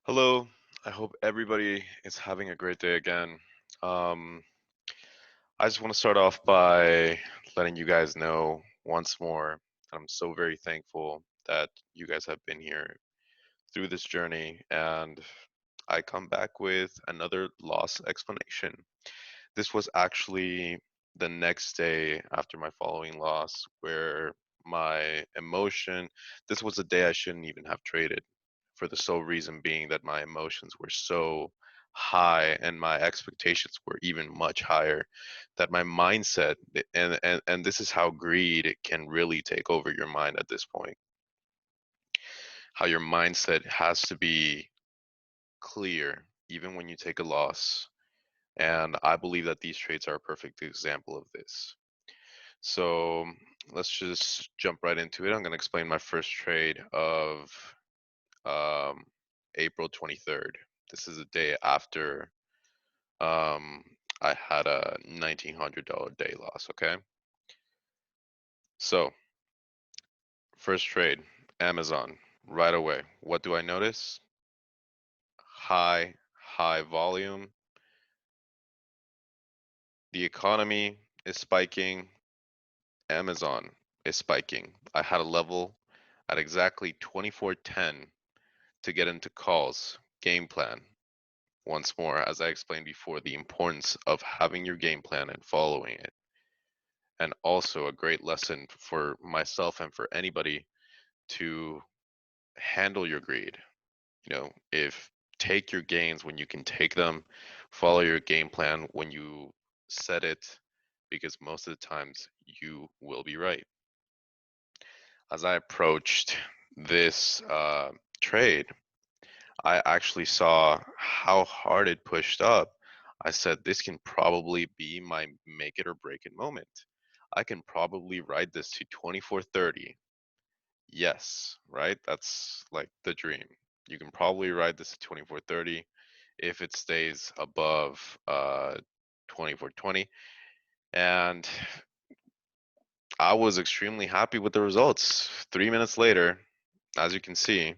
Hello, I hope everybody is having a great day again. Um, I just want to start off by letting you guys know once more that I'm so very thankful that you guys have been here through this journey, and I come back with another loss explanation. This was actually the next day after my following loss, where my emotion, this was a day I shouldn't even have traded, for the sole reason being that my emotions were so high and my expectations were even much higher, that my mindset, and this is how greed can really take over your mind at this point, how your mindset has to be clear even when you take a loss. And I believe that these trades are a perfect example of this. So let's just jump right into it. I'm going to explain my first trade of um, April 23rd. This is a day after um, I had a $1,900 day loss. Okay. So, first trade, Amazon, right away. What do I notice? High volume. The economy is spiking. Amazon is spiking. I had a level at exactly 2410 to get into calls, game plan. Once more, as I explained before, the importance of having your game plan and following it. And also a great lesson for myself and for anybody to handle your greed. If take your gains when you can take them, follow your game plan when you set it, because most of the times you will be right. As I approached this trade, I actually saw how hard it pushed up. I said, this can probably be my make it or break it moment. I can probably ride this to 2430. Yes, right? That's like the dream. You can probably ride this to 2430 if it stays above 2420. And I was extremely happy with the results. 3 minutes later, as you can see,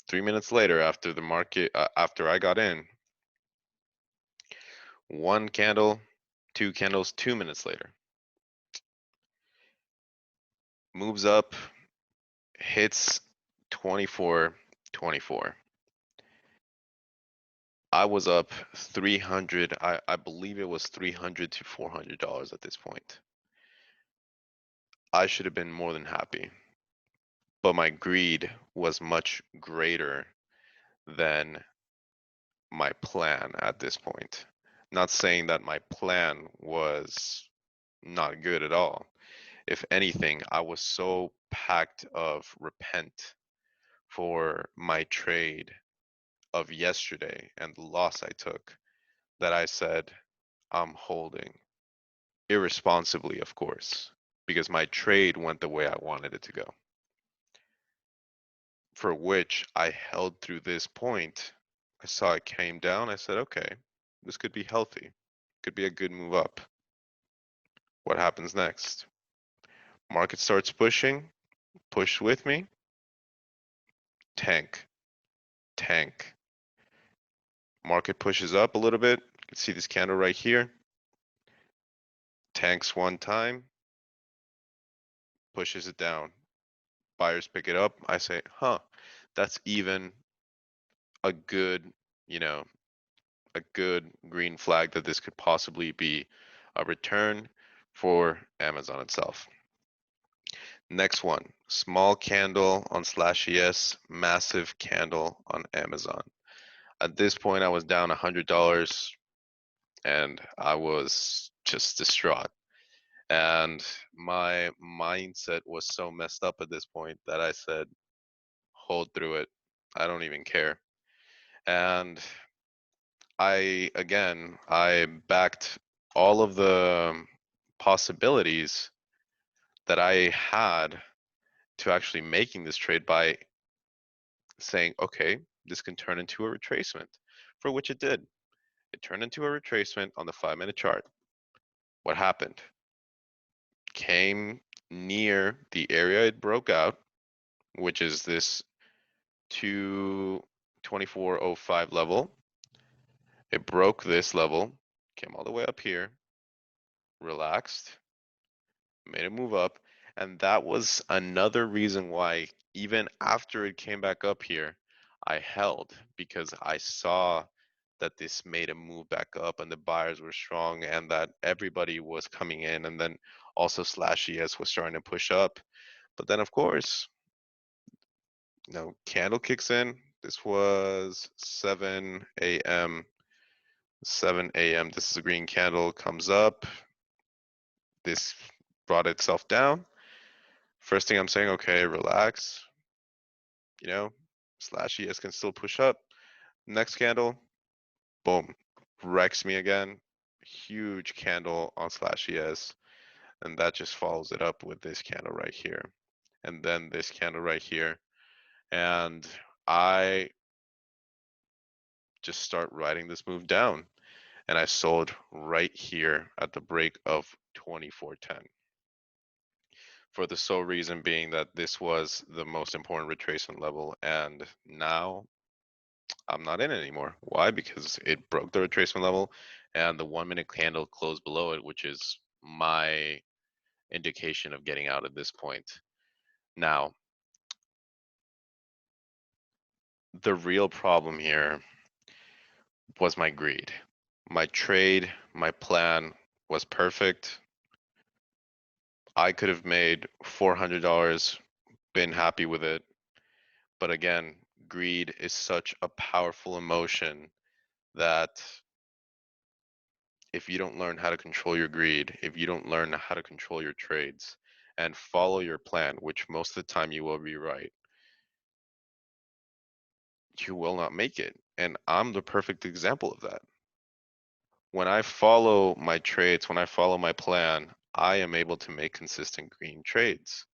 3 minutes later after the market, after I got in, one candle, two candles, 2 minutes later, moves up, hits 2424. I was up 300, I believe it was 300 to $400 at this point. I should have been more than happy, but my greed was much greater than my plan at this point. Not saying that my plan was not good at all. If anything, I was so packed of repent for my trade of yesterday and the loss I took that I said, I'm holding irresponsibly, of course, because my trade went the way I wanted it to go, for which I held through this point. I saw it came down. I said, okay, this could be healthy, could be a good move up. What happens next? Market starts pushing, push with me, tank, tank. Market pushes up a little bit. You can see this candle right here. Tanks one time, pushes it down. Buyers pick it up. I say, huh, that's even a good, you know, a good green flag that this could possibly be a return for Amazon itself. Next one, small candle on slash ES, massive candle on Amazon. At this point, I was down $100 and I was just distraught. And my mindset was so messed up at this point that I said, hold through it. I don't even care. And I backed all of the possibilities that I had to actually making this trade by saying, okay, this can turn into a retracement, for which it did. It turned into a retracement on the 5 minute chart. What happened? Came near the area it broke out, which is this 224.05 level. It broke this level, came all the way up here, relaxed, made it move up. And that was another reason why, even after it came back up here, I held because I saw that this made a move back up and the buyers were strong and that everybody was coming in. And then also slash ES was starting to push up. But then, of course, candle kicks in. This was 7 a.m. 7 a.m. This is a green candle, comes up. This brought itself down. First thing I'm saying, okay, relax. You know, slash ES can still push up. Next candle, boom, wrecks me again. Huge candle on slash ES. And that just follows it up with this candle right here. And then this candle right here. And I just start writing this move down. And I sold right here at the break of 2410. For the sole reason being that this was the most important retracement level. And now I'm not in it anymore. Why? Because it broke the retracement level and the 1 minute candle closed below it, which is my indication of getting out at this point. Now, the real problem here was my greed. My trade, my plan was perfect. I could have made $400, been happy with it. But again, greed is such a powerful emotion that if you don't learn how to control your greed, if you don't learn how to control your trades and follow your plan, which most of the time you will be right, you will not make it. And I'm the perfect example of that. When I follow my trades, when I follow my plan, I am able to make consistent green trades.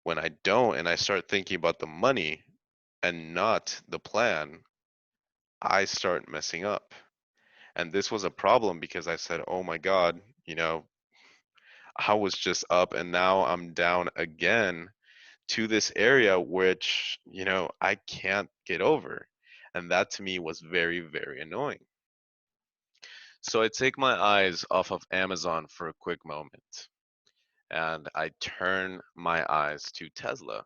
When I don't and I start thinking about the money and not the plan, I start messing up. And this was a problem because I said, oh my God, I was just up and now I'm down again to this area, which, I can't get over. And that to me was very, very annoying. So I take my eyes off of Amazon for a quick moment and I turn my eyes to Tesla.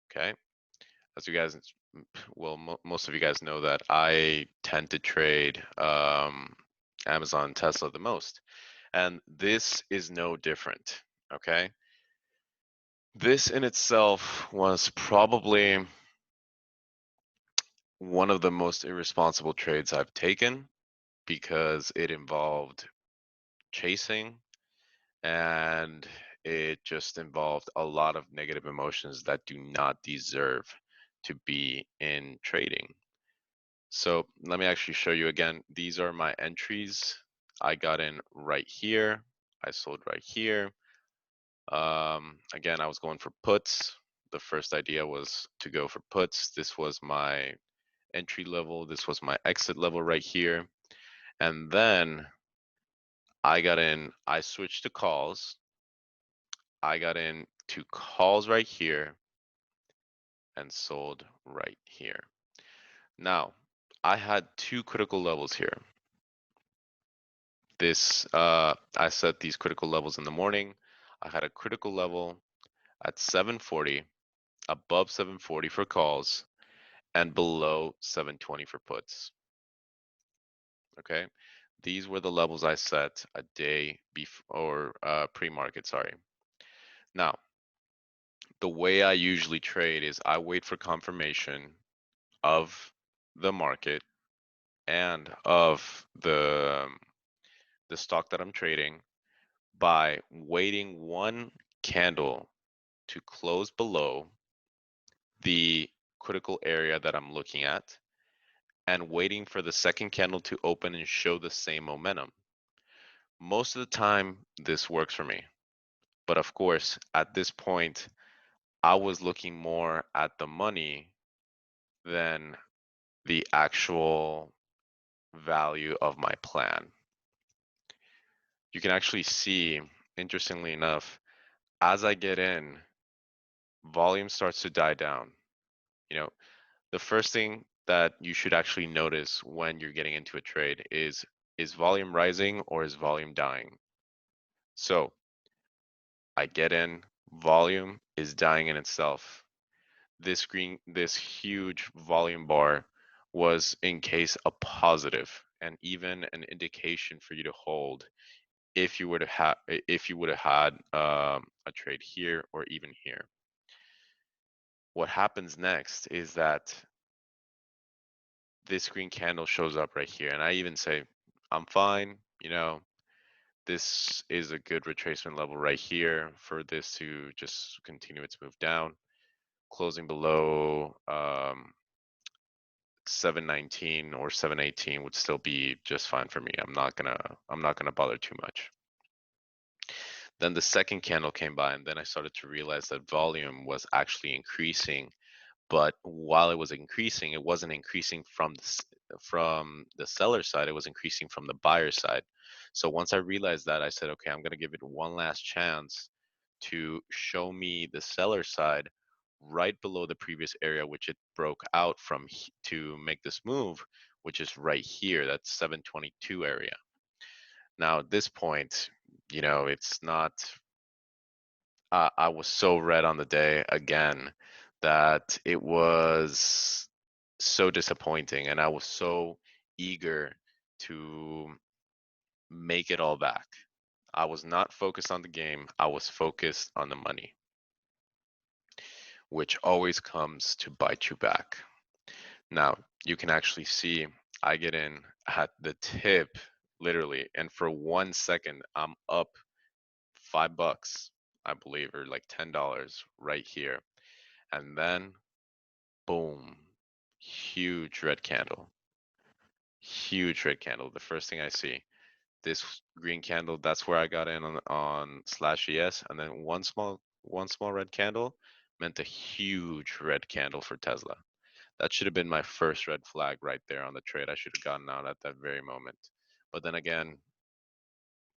Okay. As you guys, well, most of you guys know that I tend to trade Amazon and Tesla the most. And this is no different. Okay. This in itself was probably one of the most irresponsible trades I've taken because it involved chasing and it just involved a lot of negative emotions that do not deserve to be in trading. So let me actually show you again. These are my entries. I got in right here. I sold right here. Again, I was going for puts. The first idea was to go for puts. This was my entry level. This was my exit level right here. And then I switched to calls. I got in to calls right here and sold right here. Now, I had two critical levels here. I set these critical levels in the morning. I had a critical level at 740, above 740 for calls, and below 720 for puts. Okay, these were the levels I set a day before pre-market. Sorry. Now, the way I usually trade is I wait for confirmation of the market and of the stock that I'm trading by waiting one candle to close below the critical area that I'm looking at and waiting for the second candle to open and show the same momentum. Most of the time, this works for me. But of course, at this point, I was looking more at the money than the actual value of my plan. You can actually see, interestingly enough, as I get in, volume starts to die down. You know, the first thing that you should actually notice when you're getting into a trade is volume rising or is volume dying? So I get in, volume is dying in itself. This huge volume bar was in case a positive and even an indication for you to hold if you would have had a trade here or even here. What happens next is that this green candle shows up right here, and I even say, I'm fine. This is a good retracement level right here for this to just continue its move down. Closing below 719 or 718 would still be just fine for me. I'm not gonna bother too much. Then the second candle came by, and then I started to realize that volume was actually increasing. But while it was increasing, it wasn't increasing from the seller side. It was increasing from the buyer side. So once I realized that, I said, okay, I'm gonna give it one last chance to show me the seller side right below the previous area, which it broke out from to make this move, which is right here. That's 722 area. Now at this point, it's not. I was so red on the day again that it was so disappointing, and I was so eager to make it all back. I was not focused on the game. I was focused on the money, which always comes to bite you back. Now, you can actually see I get in at the tip, literally, and for 1 second, I'm up $5, I believe, or like $10 right here. And then, boom, huge red candle. Huge red candle. The first thing I see, this green candle, that's where I got in on slash ES, and then one small red candle meant a huge red candle for Tesla. That should have been my first red flag right there on the trade. I should have gotten out at that very moment. But then again,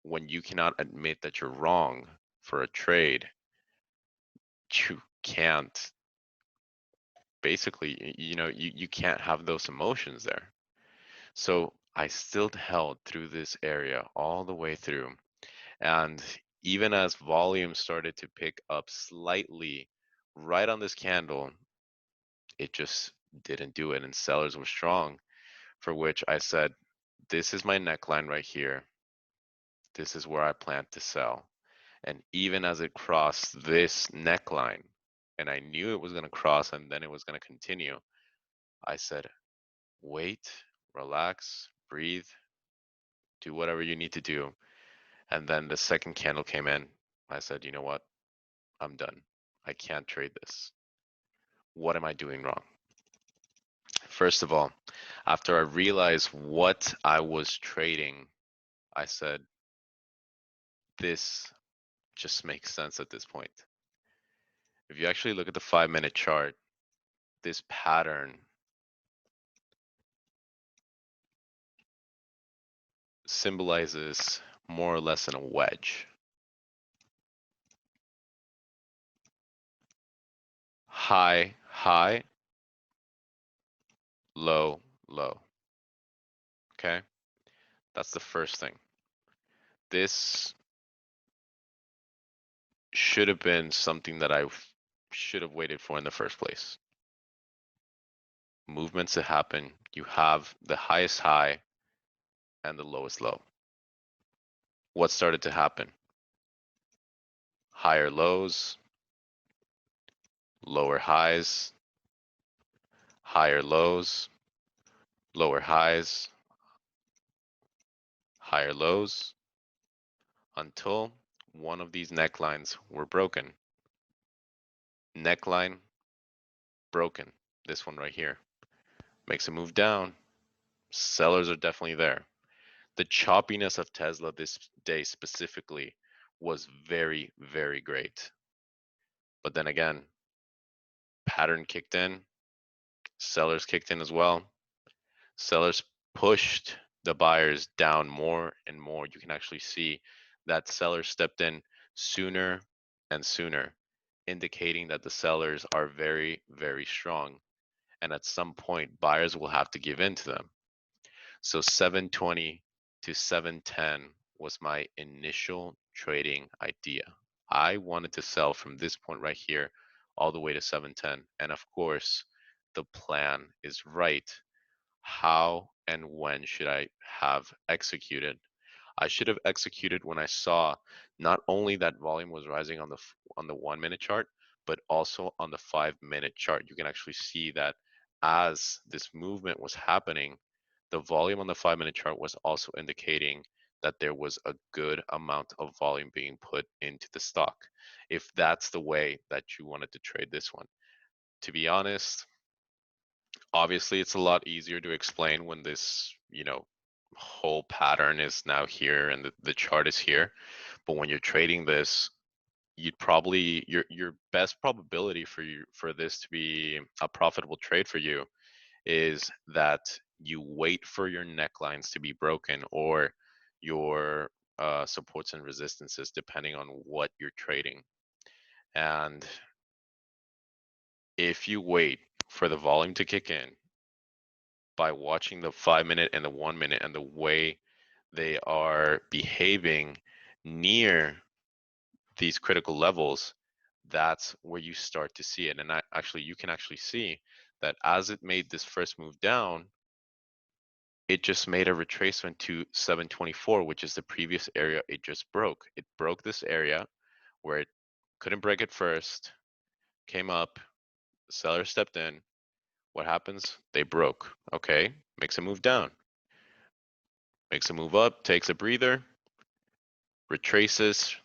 when you cannot admit that you're wrong for a trade, you can't basically, you can't have those emotions there. So I still held through this area all the way through. And even as volume started to pick up slightly right on this candle, it just didn't do it. And sellers were strong, for which I said, this is my neckline right here. This is where I plan to sell. And even as it crossed this neckline, and I knew it was going to cross and then it was going to continue, I said, wait, relax, breathe, do whatever you need to do. And then the second candle came in. I said, you know what? I'm done. I can't trade this. What am I doing wrong? First of all, after I realized what I was trading, I said, this just makes sense at this point. If you actually look at the 5-minute chart, this pattern symbolizes more or less in a wedge. High, high, low, low. Okay? That's the first thing. This should have been something that I should have waited for in the first place. Movements that happen, you have the highest high and the lowest low. What started to happen? Higher lows, lower highs, higher lows, lower highs, higher lows, until one of these necklines were broken. Neckline broken. This one right here makes a move down. Sellers are definitely there. The choppiness of Tesla this day specifically was very, very great. But then again, pattern kicked in, sellers kicked in as well. Sellers pushed the buyers down more and more. You can actually see that sellers stepped in sooner and sooner. indicating that the sellers are very, very strong. And at some point, buyers will have to give in to them. So 720 to 710 was my initial trading idea. I wanted to sell from this point right here all the way to 710. And of course, the plan is right. How and when should I have executed? I should have executed when I saw not only that volume was rising on the 1 minute chart, but also on the 5 minute chart. You can actually see that as this movement was happening, the volume on the 5 minute chart was also indicating that there was a good amount of volume being put into the stock. If that's the way that you wanted to trade this one, to be honest, obviously it's a lot easier to explain when this, whole pattern is now here and the chart is here. But when you're trading this, you'd probably your best probability for this to be a profitable trade for you is that you wait for your necklines to be broken or your supports and resistances depending on what you're trading. And if you wait for the volume to kick in by watching the 5 minute and the 1 minute and the way they are behaving near these critical levels, that's where you start to see it. And you can actually see that as it made this first move down, it just made a retracement to 724, which is the previous area it just broke. It broke this area where it couldn't break it first, came up, seller stepped in. What happens? They broke. Okay, makes a move down, makes a move up, takes a breather, retraces,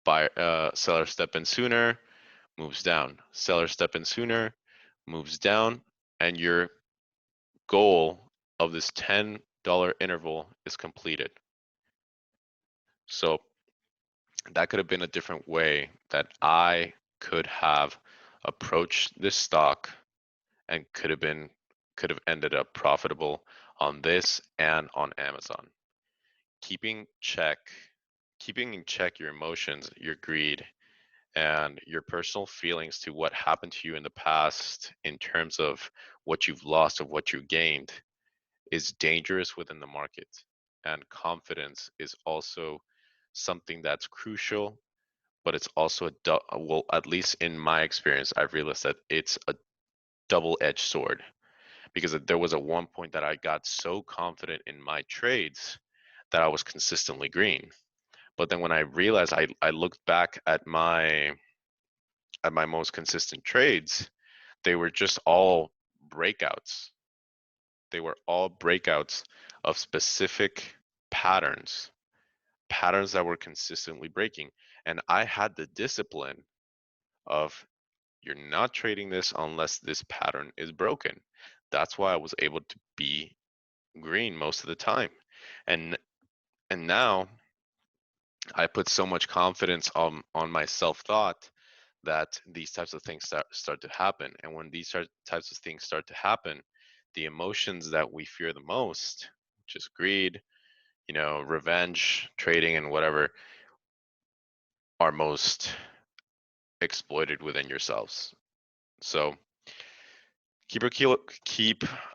seller step in sooner, moves down. Seller step in sooner, moves down, and your goal of this $10 interval is completed. So that could have been a different way that I could have approached this stock and could have ended up profitable on this and on Amazon. Keeping check keeping in check your emotions, your greed, and your personal feelings to what happened to you in the past in terms of what you've lost of what you gained is dangerous within the market. And confidence is also something that's crucial, but it's also well, at least in my experience, I've realized that it's a double-edged sword because there was at one point that I got so confident in my trades that I was consistently green. But then when I realized I looked back at my most consistent trades, they were just all breakouts. They were all breakouts of specific patterns, patterns that were consistently breaking. And I had the discipline of you're not trading this unless this pattern is broken. That's why I was able to be green most of the time. And and now I put so much confidence on my self-thought that these types of things start to happen. And when types of things start to happen, the emotions that we fear the most, which is greed, revenge, trading, and whatever, are most exploited within yourselves. So keep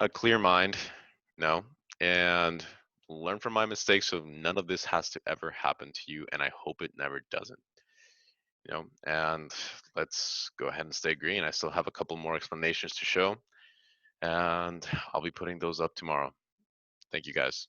a clear mind, and learn from my mistakes so none of this has to ever happen to you, and I hope it never doesn't. And let's go ahead and stay green. I still have a couple more explanations to show, and I'll be putting those up tomorrow. Thank you guys.